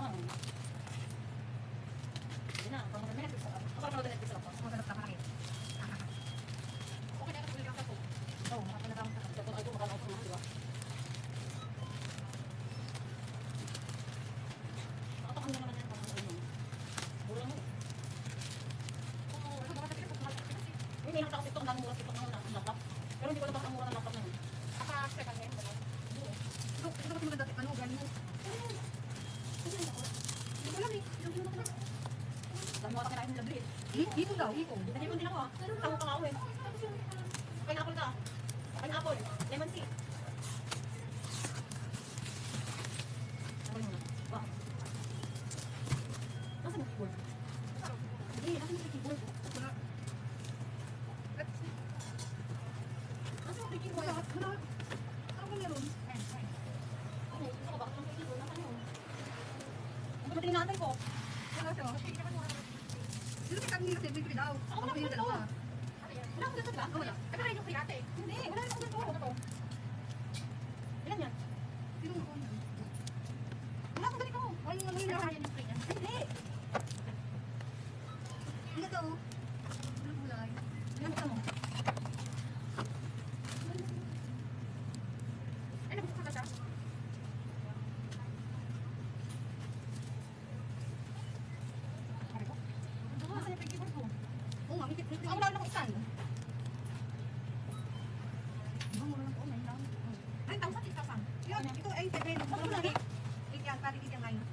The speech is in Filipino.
Hindi na, pang Netflix ako. Ako parang Netflix ako. Magalap na malaki. Okay na, kasi lang ako. Oo, makapalabang ka. Sa kung ay kung makalaw ko na, di ba? Nakatakan mo naman yan, pang ano yun. Mura mo. Oo, ano ba kasi ito, mahal kasi kasi. Hindi nakita ko TikTok, ang mura TikTok ng laptop. Pero hindi ko alam ang mura ng laptop na yun. Second hand, ano? Ito kasi maganda, ano, galing mo. Hindi ko alam eh. Ilang kilo na ka na. Dahil mo ata kinain nila bread. Dito daw, iko. Nahipon din ako ah. Tango pa nga ako eh. Pineapple ka. Pineapple. Lemon tea. Ako muna. Bakit? Nasaan yung keyboard? Hindi, nasaan yung keyboard? Wala. Nasaan yung keyboard? Wala. Ano ba meron? Ano, gusto ko bakit yung keyboard? Nasaan yun? Ang ganda tinatay ko. Wala siya. Dito kita nila sa bibili daw. Ako wala yung akong dalawa. ganito. Wala akong ganito ba? Wala. Ay, parang yung pirate. Hindi, wala akong ganito. Ano to? Ilan yan? Sino mo ano? Wala akong ganito. Ay, ano Ay, yun? parang yung free niya. Hindi. Hindi to. Ano kulay? Ilan gusto mo? Ay, nabuksan na siya. Nasaan yung keyboard ko? Oo nga, may tip. Ang wala akong isan. Ibang mo lang po, may lang. 9,000, 8,000. Yun, ito ay 7. Ano ba lagi? 8 yan, pari 8 yan ngayon.